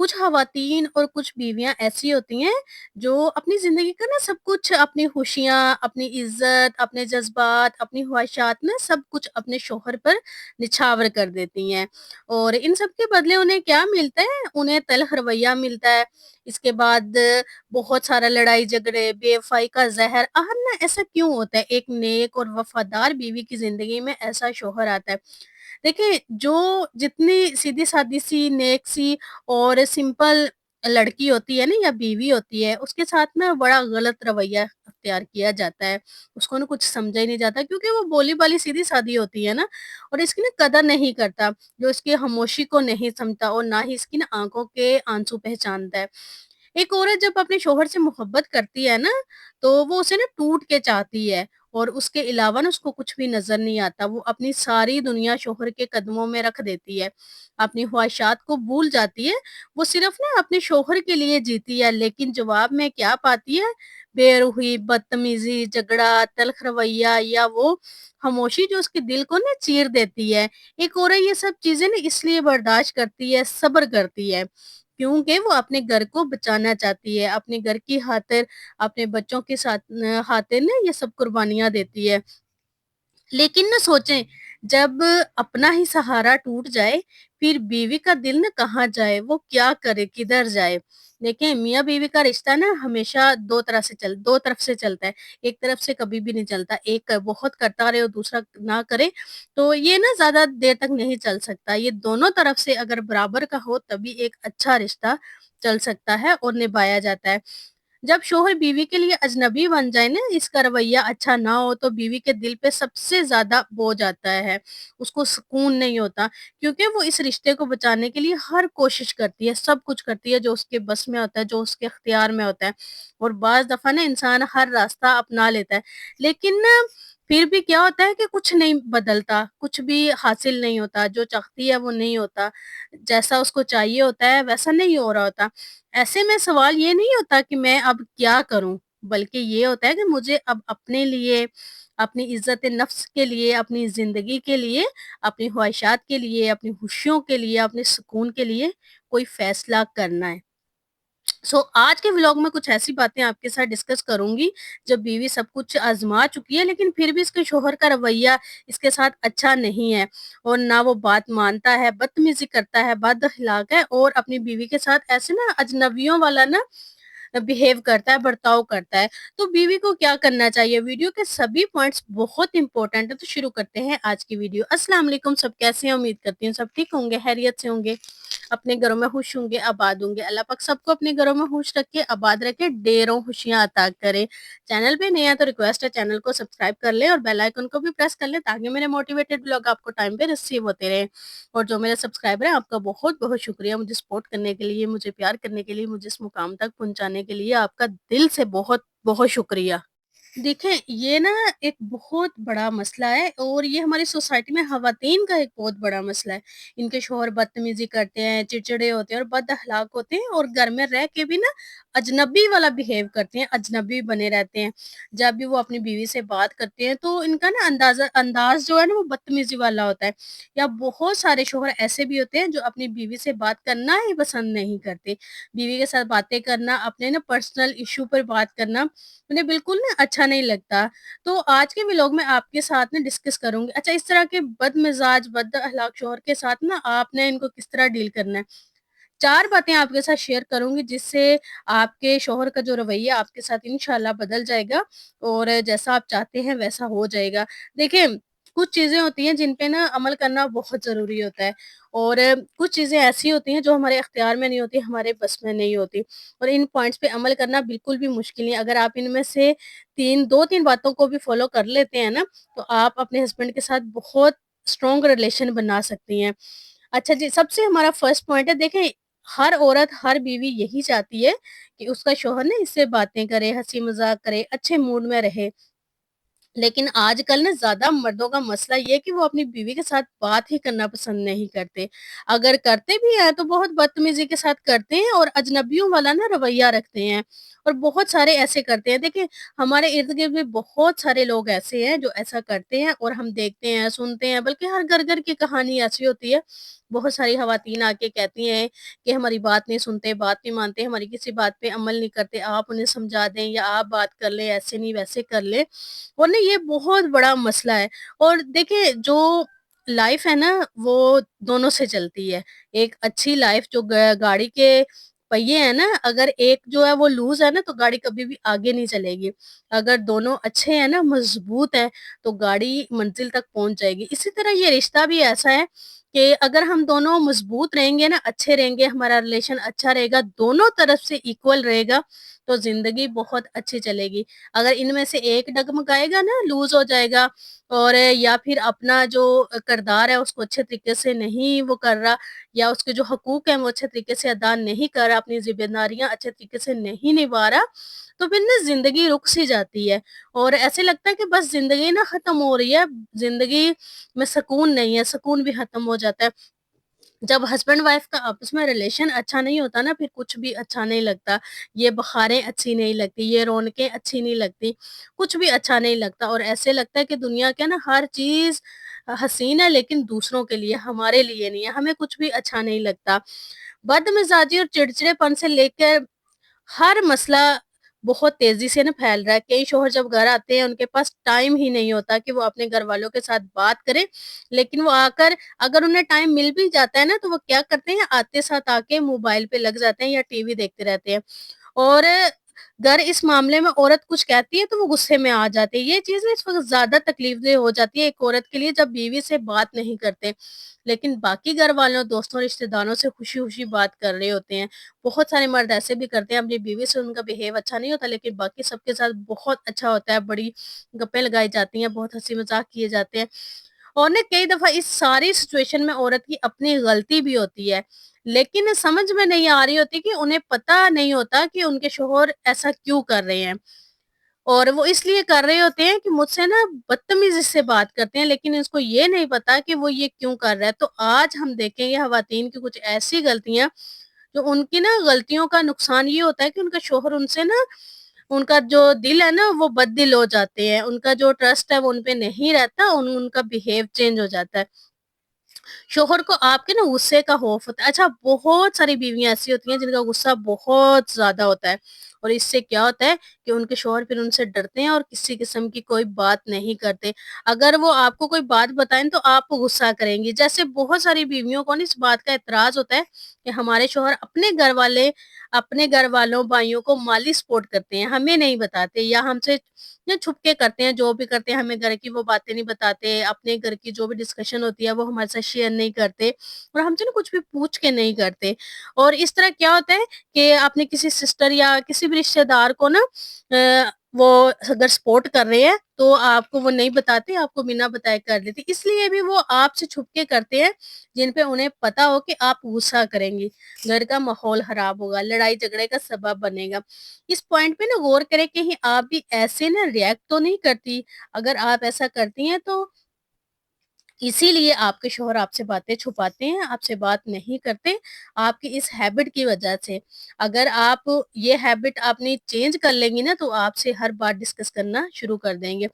कुछ ख़वातीन और कुछ बीवियाँ ऐसी होती हैं जो अपनी ज़िंदगी का ना सब कुछ अपनी खुशियाँ, अपनी इज़्ज़त, अपने जज़्बात, अपनी ख़्वाहिशात ना सब कुछ अपने शौहर पर निछावर कर देती हैं। और इन सब के बदले उन्हें क्या मिलता है? उन्हें तल्ख़ रवैया मिलता है। इसके बाद बहुत सारा लड़ाई-झगड़े, बेवफ़ाई का ज़हर। आख़िर ना ऐसा क्यों होता है? एक नेक और वफ़ादार बीवी की ज़िंदगी में ऐसा शौहर आता है। देखिए, जो जितनी सीधी-सादी सी, नेक सी और सिंपल लड़की होती है ना या बीवी होती है, उसके साथ ना बड़ा गलत रवैया अख्तियार किया जाता है। उसको ना कुछ समझा ही नहीं जाता क्योंकि वो भोली-भाली, सीधी-सादी होती है ना और इसकी ना कदर नहीं करता, जो इसकी खामोशी को नहीं समझता और ना ही इसकी ना आँखों के आंसू पहचानता है। एक औरत जब अपने शौहर से मोहब्बत करती है ना, तो वो उसे ना टूट के चाहती है और उसके अलावा ना उसको कुछ भी नज़र नहीं आता। वो अपनी सारी दुनिया शौहर के कदमों में रख देती है, अपनी ख्वाहिशात को भूल जाती है। वो सिर्फ़ ना अपने शौहर के लिए जीती है, लेकिन जवाब में क्या पाती है? बेरुखी, बदतमीज़ी, झगड़ा, तल्ख़ रवैया या वो खामोशी जो उसके दिल को ना चीर देती है। एक औरत ये सब चीज़ें ना इसलिए बर्दाश्त करती है, सब्र करती है, क्योंकि वो अपने घर को बचाना चाहती है, अपने घर की खातिर, अपने बच्चों के साथ खातिर ना ये सब कुर्बानियाँ देती है। लेकिन ना सोचें, जब अपना ही सहारा टूट जाए, फिर बीवी का दिल ना कहाँ जाए, वो क्या करे, किधर जाए? देखिए, मियाँ-बीवी का रिश्ता ना हमेशा 2 तरफ से चलता है, एक तरफ से कभी भी नहीं चलता। एक बहुत करता रहे और दूसरा ना करे, तो ये ना ज़्यादा देर तक नहीं चल सकता। ये दोनों तरफ से अगर बराबर का हो, तभी एक अच्छा रिश्ता चल सकता है और निभाया जाता है। जब शौहर बीवी के लिए अजनबी बन जाए ना, इसका रवैया अच्छा ना हो, तो बीवी के दिल पे सबसे ज़्यादा बोझ आता है। उसको सुकून नहीं होता, क्योंकि वो इस रिश्ते को बचाने के लिए हर कोशिश करती है, सब कुछ करती है जो उसके बस में होता है, जो उसके इख्तियार में होता है। और बाज़ दफ़ा ना इंसान हर रास्ता अपना लेता है, लेकिन ना फिर भी क्या होता है कि कुछ नहीं बदलता, कुछ भी हासिल नहीं होता, जो चाहती है वो नहीं होता, जैसा उसको चाहिए होता है वैसा नहीं हो रहा होता। ऐसे में सवाल ये नहीं होता कि मैं अब क्या करूँ? बल्कि ये होता है कि मुझे अब अपने लिए, अपनी इज़्ज़त-ए-नफ्स के लिए, अपनी ज़िंदगी के लिए, अपनी ख्वाहिशात के लिए, अपनी खुशियों के लिए, अपने सुकून के लिए कोई फ़ैसला करना है। आज के व्लॉग में कुछ ऐसी बातें आपके साथ डिस्कस करूँगी, जब बीवी सब कुछ आज़मा चुकी है, लेकिन फिर भी इसके शौहर का रवैया इसके साथ अच्छा नहीं है और ना वो बात मानता है, बदतमीज़ी करता है, बद-अखलाक है और अपनी बीवी के साथ ऐसे ना अजनबियों वाला ना बिहेव करता है, बर्ताव करता है। तो बीवी को क्या करना चाहिए? वीडियो के सभी पॉइंट्स बहुत इंपॉर्टेंट है, तो शुरू करते हैं आज की वीडियो। अस्सलाम वालेकुम, सब कैसे हैं? उम्मीद करती हूँ सब ठीक होंगे, खैरियत से होंगे, अपने घरों में खुश होंगे, आबाद होंगे। अल्लाह पाक सबको अपने घरों में खुश रखे, आबाद रखे, ढेरों खुशियाँ अता करे। चैनल पे नए हैं तो रिक्वेस्ट है चैनल को सब्सक्राइब कर लें और बेल आइकन को भी प्रेस कर लें ताकि मेरे मोटिवेटेड व्लॉग आपको टाइम पे रिसीव होते रहें। और जो मेरे सब्सक्राइबर हैं, आपका बहुत-बहुत शुक्रिया मुझे सपोर्ट करने के लिए, मुझे प्यार करने के लिए, मुझे इस मुकाम तक पहुँचाने के लिए आपका दिल से बहुत-बहुत शुक्रिया। देखें, ये ना एक बहुत बड़ा मसला है और ये हमारी सोसाइटी में ख़वातीन का एक बहुत बड़ा मसला है। इनके शौहर बदतमीज़ी करते हैं, चिड़चिड़े होते हैं और बद-अखलाक होते हैं और घर में रह के भी ना अजनबी वाला बिहेव करते हैं, अजनबी बने रहते हैं। जब भी वो अपनी बीवी से बात करते हैं तो इनका ना अंदाज़ जो है ना वो बदतमीज़ी वाला होता है। या बहुत सारे शौहर ऐसे भी होते हैं जो अपनी बीवी से बात करना ही पसंद नहीं करते। बीवी के साथ बातें करना, अपने ना पर्सनल इश्यू पर बात करना उन्हें बिल्कुल ना अच्छा नहीं लगता। तो आज के व्लॉग में आपके साथ ना डिस्कस करूँगी। अच्छा, इस तरह के बदमिज़ाज, बद-अखलाक शौहर के साथ ना आपने इनको किस तरह डील करना है? 4 बातें आपके साथ शेयर करूँगी जिससे आपके शौहर का जो रवैया आपके साथ इंशाल्लाह बदल जाएगा और जैसा आप चाहते हैं वैसा हो जाएगा। देखिए, कुछ चीज़ें होती हैं जिन पे ना अमल करना बहुत ज़रूरी होता है और कुछ चीज़ें ऐसी होती हैं जो हमारे इख्तियार में नहीं होती, हमारे बस में नहीं होती और इन पॉइंट्स पे अमल करना बिल्कुल भी मुश्किल नहीं है। अगर आप इनमें से 2-3 बातों को भी फ़ॉलो कर लेते हैं ना, तो आप अपने हस्बैंड के साथ बहुत स्ट्रॉन्ग रिलेशन बना सकती हैं। अच्छा जी, सबसे हमारा फर्स्ट पॉइंट है, देखें, हर औरत, हर बीवी यही चाहती है कि उसका शौहर ना इससे बातें करे, हँसी-मज़ाक करे, अच्छे मूड में रहे। लेकिन आजकल ना ज़्यादा मर्दों का मसला ये है कि वो अपनी बीवी के साथ बात ही करना पसंद नहीं करते। अगर करते भी हैं तो बहुत बदतमीज़ी के साथ करते हैं और अजनबियों वाला ना रवैया रखते हैं। और बहुत सारे ऐसे करते हैं। देखिए, हमारे इर्द-गिर्द भी बहुत सारे लोग ऐसे हैं जो ऐसा करते हैं और हम देखते हैं, सुनते हैं, बल्कि हर घर-घर की कहानी ऐसी होती है। बहुत सारी ख़वातीन आके कहती हैं कि हमारी बात नहीं सुनते, बात नहीं मानते, हमारी किसी बात पे अमल नहीं करते, आप उन्हें समझा दें या आप बात कर लें, ऐसे नहीं वैसे कर लें। और ना ये बहुत बड़ा मसला है। और देखिए, जो लाइफ़ है ना वो दोनों से चलती है। एक अच्छी लाइफ़ जो गाड़ी के पहिए हैं ना, अगर एक जो है वो लूज़ है ना तो गाड़ी कभी भी आगे नहीं चलेगी। अगर दोनों अच्छे हैं ना, मज़बूत हैं, तो गाड़ी मंज़िल तक पहुँच जाएगी। इसी तरह ये रिश्ता भी ऐसा है कि अगर हम दोनों मज़बूत रहेंगे ना, अच्छे रहेंगे, हमारा रिलेशन अच्छा रहेगा, दोनों तरफ से इक्वल रहेगा, तो ज़िंदगी बहुत अच्छी चलेगी। अगर इनमें से एक डगमगाएगा ना, लूज़ हो जाएगा और या फिर अपना जो किरदार है उसको अच्छे तरीके से नहीं वो कर रहा, या उसके जो हकूक हैं वो अच्छे तरीके से अदा नहीं कर रहा, अपनी ज़िम्मेदारियाँ अच्छे तरीके से नहीं निभा रहा, तो फिर ना ज़िंदगी रुक सी जाती है और ऐसे लगता है कि बस ज़िंदगी ना ख़त्म हो रही है, ज़िंदगी में सुकून नहीं है, सुकून भी ख़त्म हो जाता है। जब हस्बैंड वाइफ का आपस में रिलेशन अच्छा नहीं होता ना, फिर कुछ भी अच्छा नहीं लगता। ये बहारें अच्छी नहीं लगती, ये रौनकें अच्छी नहीं लगती, कुछ भी अच्छा नहीं लगता और ऐसे लगता है कि दुनिया क्या ना हर चीज़ हसीन है लेकिन दूसरों के लिए, हमारे लिए नहीं है, हमें कुछ भी अच्छा नहीं लगता। बदमिज़ाजी और चिड़चिड़ेपन से लेकर हर मसला बहुत तेज़ी से ना फैल रहा है। कई शौहर जब घर आते हैं, उनके पास टाइम ही नहीं होता कि वो अपने घरवालों के साथ बात करें, लेकिन वो आकर अगर उन्हें टाइम मिल भी जाता है ना, तो वो क्या करते हैं, आते साथ आके मोबाइल पे लग जाते हैं या टीवी देखते रहते हैं। और अगर इस मामले में औरत कुछ कहती है, तो वो गुस्से में आ जाती है। ये चीज़ ना इस वक़्त ज़्यादा तकलीफ़देह हो जाती है एक औरत के लिए जब बीवी से बात नहीं करते। लेकिन बाकी घरवालों, दोस्तों, रिश्तेदारों से खुशी-खुशी बात कर रहे होते हैं। बहुत सारे मर्द ऐसे भी करते हैं, अपनी बीवी से उनका बिहेव अच्छा नहीं होता, लेकिन बाकी सबके साथ बहुत अच्छा होता है, बड़ी गप्पें लगाई जाती हैं, बहुत हँसी-मज़ाक किए जाते हैं। और ना कई दफ़ा इस सारी सिचुएशन में औरत की अपनी गलती भी होती है, लेकिन समझ में नहीं आ रही होती कि उन्हें पता नहीं होता कि उनके शौहर ऐसा क्यों कर रहे हैं। और वो इसलिए कर रहे होते हैं कि मुझसे ना बदतमीज़ी से बात करते हैं, लेकिन इसको ये नहीं पता कि वो ये क्यों कर रहा है। तो आज हम देखेंगे ख़वातीन की कुछ ऐसी गलतियाँ, जो उनकी ना गलतियों का नुकसान ये होता है कि उनका शौहर उनसे ना उनका जो दिल है ना वो बददिल हो जाते हैं, उनका जो ट्रस्ट है वो उन पे नहीं रहता, उनका बिहेव चेंज हो जाता है। शौहर को आपके ना गुस्से का खौफ होता है। अच्छा, बहुत सारी बीवियाँ ऐसी होती हैं जिनका गुस्सा बहुत ज़्यादा होता है और इससे क्या होता है कि उनके शौहर फिर उनसे डरते हैं और किसी किस्म की कोई बात नहीं करते। अगर वो आपको कोई बात बताएँ तो आप गुस्सा करेंगी। जैसे बहुत सारी बीवियों को ना इस बात का एतराज़ होता है कि हमारे शौहर अपने घरवालों, भाइयों को माली सपोर्ट करते हैं, हमें नहीं बताते या हमसे ना छुप के करते हैं, जो भी करते हैं हमें घर की वो बातें नहीं बताते, अपने घर की जो भी डिस्कशन होती है वो हमारे साथ शेयर नहीं करते और हमसे ना कुछ भी पूछ के नहीं करते। और इस तरह क्या होता है कि आपने किसी सिस्टर या किसी भी रिश्तेदार को ना वो अगर सपोर्ट कर रहे हैं तो आपको वो नहीं बताते, आपको बिना बताए कर देते। इसलिए भी वो आपसे छुप के करते हैं, जिन पे उन्हें पता हो कि आप गुस्सा करेंगी, घर का माहौल खराब होगा, लड़ाई झगड़े का सबब बनेगा। इस पॉइंट पे ना गौर करें कहीं आप भी ऐसे ना रिएक्ट तो नहीं करती? अगर आप ऐसा करती हैं तो इसीलिए आपके शौहर आपसे बातें छुपाते हैं, आपसे बात नहीं करते, आपकी इस हैबिट की वजह से। अगर आप ये हैबिट अपनी चेंज कर लेंगी ना, तो आपसे हर बात डिस्कस करना शुरू कर देंगे।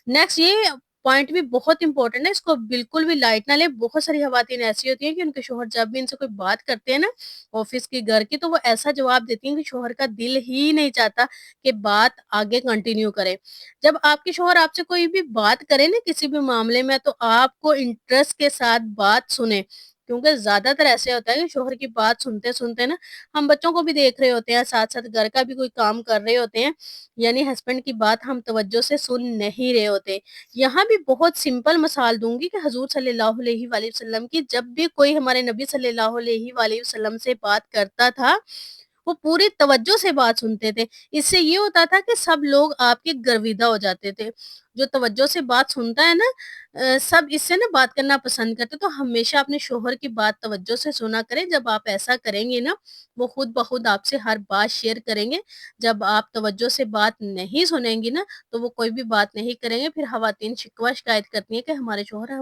नेक्स्ट ये पॉइंट भी बहुत इम्पोर्टेंट है, इसको बिल्कुल भी लाइट ना लें। बहुत सारी ख़वातीन ऐसी होती हैं कि उनके शौहर जब भी इनसे कोई बात करते हैं ना, ऑफ़िस की, घर की, तो वो ऐसा जवाब देती हैं कि शौहर का दिल ही नहीं चाहता कि बात आगे कंटिन्यू करें। जब आपके शौहर आपसे कोई भी बात करें ना किसी भी मामले में, तो आपको इंटरेस्ट के साथ बात सुने, क्योंकि ज्यादातर ऐसे होता है कि शौहर की बात सुनते सुनते ना हम बच्चों को भी देख रहे होते हैं, साथ साथ घर का भी कोई काम कर रहे होते हैं, यानी हस्बैंड की बात हम तवज्जो से सुन नहीं रहे होते। यहाँ भी बहुत सिंपल मिसाल दूंगी कि हजूर सल्लल्लाहु अलैहि वसल्लम की जब भी कोई हमारे नबी सल्लल्लाहु अलैहि वसल्लम से बात करता था, वो पूरी तवज्जो से बात सुनते थे। इससे ये होता था कि सब लोग आपके गर्विदा हो जाते थे। जो तवज्जो से बात सुनता है ना, सब इससे ना बात करना पसंद करते। तो हमेशा अपने शौहर की बात तवज्जो से सुना करें। जब आप ऐसा करेंगे ना, वो खुद ब खुद आपसे हर बात शेयर करेंगे। जब आप तवज्जो से बात नहीं सुनेंगी ना, तो वो कोई भी बात नहीं करेंगे। फिर ख़वातीन शिकवा शिकायत करती हैं कि हमारे शौहर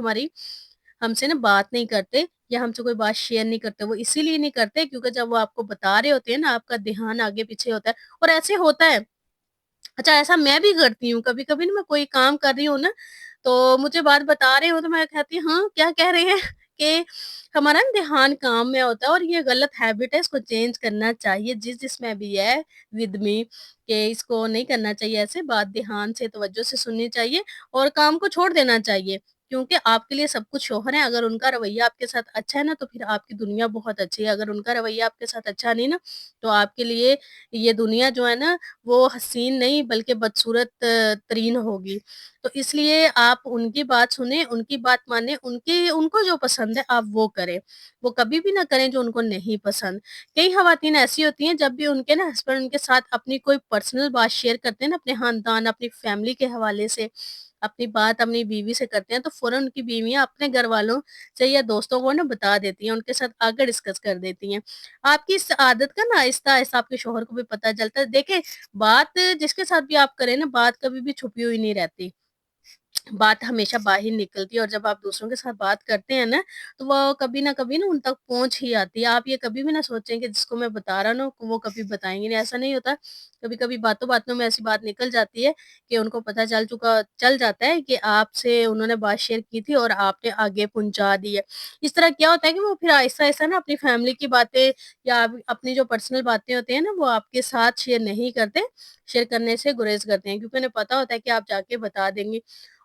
हमसे ना बात नहीं करते या हमसे कोई बात शेयर नहीं करते। वो इसीलिए नहीं करते क्योंकि जब वो आपको बता रहे होते हैं ना, आपका ध्यान आगे-पीछे होता है और ऐसे होता है। अच्छा, ऐसा मैं भी करती हूँ, कभी-कभी ना मैं कोई काम कर रही हूँ ना, तो मुझे बात बता रहे हो तो मैं कहती हूँ, हाँ, क्या कह रहे हैं? कि हमारा ना ध्यान काम में होता है और ये गलत हैबिट है, इसको चेंज करना चाहिए। जिसमें भी है विद मी कि इसको नहीं करना चाहिए ऐसे, बात ध्यान से, तवज्जो से सुननी चाहिए और काम को छोड़ देना चाहिए। क्योंकि आपके लिए सब कुछ शौहर हैं, अगर उनका रवैया आपके साथ अच्छा है ना, तो फिर आपकी दुनिया बहुत अच्छी है। अगर उनका रवैया आपके साथ अच्छा नहीं ना, तो आपके लिए ये दुनिया जो है ना वो हसीन नहीं बल्कि बदसूरत तरीन होगी। तो इसलिए आप उनकी बात सुनें, उनकी बात मानें, उनको जो पसंद है आप वो करें। वो कभी भी ना करें जो उनको नहीं पसंद। कई ख़वातीन ऐसी होती हैं जब भी उनके ना हस्बैंड उनके साथ अपनी कोई पर्सनल बात शेयर करते हैं ना अपने ख़ानदान, अपनी फ़ैमिली के हवाले से, अपनी बात अपनी बीवी से करते हैं तो फ़ौरन उनकी बीवियाँ अपने घरवालों से या दोस्तों को ना बता देती हैं, उनके साथ आगे डिस्कस कर देती हैं। आपकी इस आदत का ना आहिस्ता-आहिस्ता आपके शौहर को भी पता चलता है। देखें, बात जिसके साथ भी आप करें ना, बात कभी भी छुपी हुई नहीं रहती। बात हमेशा बाहर निकलती है और जब आप दूसरों के साथ बात करते हैं ना, तो वो कभी न कभी ना उन तक पहुँच ही आती है। आप ये कभी भी ना सोचें कि जिसको मैं बता रहा ना, वो कभी बताएँगे नहीं, ऐसा नहीं होता। कभी-कभी बातों-बातों में ऐसी बात निकल जाती है कि उनको पता चल जाता है कि आपसे उन्होंने बात शेयर की थी और आपने आगे पहुँचा दी है। इस तरह क्या होता है कि वो फिर आहिस्ता-आहिस्ता ना अपनी फैमिली की बातें या अपनी जो पर्सनल बातें होती हैं ना, वो आपके साथ शेयर नहीं करते, शेयर करने से गुरेज़ करते हैं क्योंकि उन्हें पता होता है कि आप जाके बता देंगे।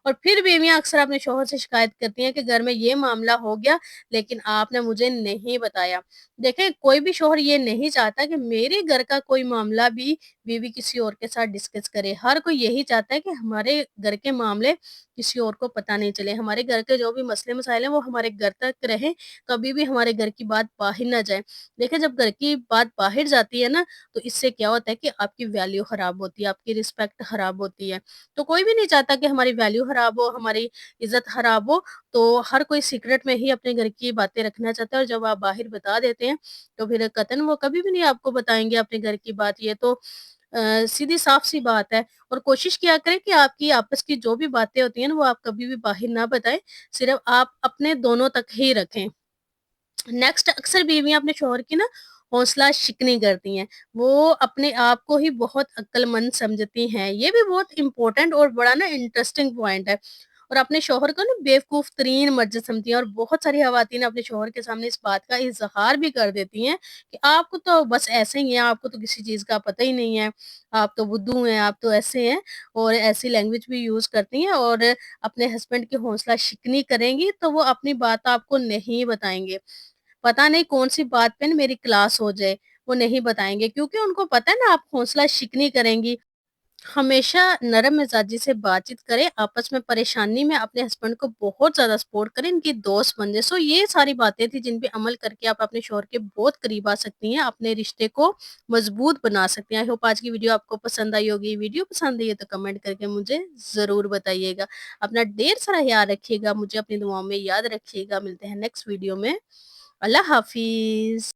और फिर बीवियाँ अक्सर अपने शौहर से शिकायत करती हैं कि घर में ये मामला हो गया, लेकिन आपने मुझे नहीं बताया। देखें, कोई भी शौहर ये नहीं चाहता कि मेरे घर का कोई मामला भी बीवी किसी और के साथ डिस्कस करे। हर कोई यही चाहता है कि हमारे घर के मामले किसी और को पता नहीं चले। हमारे घर के जो भी मसले-मसाइल हैं, वो हमारे घर तक रहें, कभी भी हमारे घर की बात बाहर ना जाए। देखिए, जब घर की बात बाहर जाती है ना, तो इससे क्या होता है कि आपकी वैल्यू खराब होती है, आपकी रिस्पेक्ट खराब होती है। तो कोई भी नहीं चाहता कि हमारी वैल्यू खराब हो, हमारी इज़्ज़त खराब हो, तो हर कोई सीक्रेट में ही अपने घर की बातें रखना चाहता है और जब आप बाहर बता देते हैं, तो फिर कतई वो कभी भी नहीं आपको बताएँगे अपने घर की बात। ये तो सीधी साफ-सी बात है और कोशिश किया करें कि आपकी आपस की जो भी बातें होती हैं ना, वो आप कभी भी बाहर ना बताएँ, सिर्फ़ आप अपने दोनों तक ही रखें। नेक्स्ट, अक्सर बीवियाँ अपने शौहर की ना हौसला शिकनी करती हैं। वो अपने आप को ही बहुत अक्लमंद समझती हैं। ये भी बहुत इम्पोर्टेंट और बड़ा ना इंटरेस्टिंग पॉइंट है। और अपने शौहर को ना बेवकूफ़ तरीन मर्ज़ समझती हैं और बहुत सारी ख़वातीन अपने शौहर के सामने इस बात का इज़हार भी कर देती हैं कि आपको तो बस ऐसे ही हैं, आपको तो किसी चीज़ का पता ही नहीं है, आप तो बुद्धू हैं, आप तो ऐसे हैं और ऐसी लैंग्वेज भी यूज़ करती हैं और अपने हस्बैंड की हौसला शिकनी करेंगी तो वो अपनी बात आपको नहीं बताएँगे। पता नहीं कौन-सी बात पे ना मेरी क्लास हो जाए, वो नहीं बताएँगे क्योंकि उनको पता है ना आप हौसला शिकनी करेंगी। हमेशा नरम मिजाजी से बातचीत करें, आपस में परेशानी में अपने हस्बैंड को बहुत ज़्यादा सपोर्ट करें, इनकी दोस्त बन जाएँ। सो ये सारी बातें थी जिन पे अमल करके आप अपने शौहर के बहुत करीब आ सकती हैं, अपने रिश्ते को मज़बूत बना सकती हैं। आई होप आज की वीडियो आपको पसंद आई होगी। वीडियो पसंद आई है तो कमेंट करके मुझे ज़रूर बताइएगा। अपना ढेर सारा ख़्याल रखिएगा, मुझे अपनी दुआओं में याद रखिएगा। मिलते हैं नेक्स्ट वीडियो में। अल्लाह हाफ़िज़।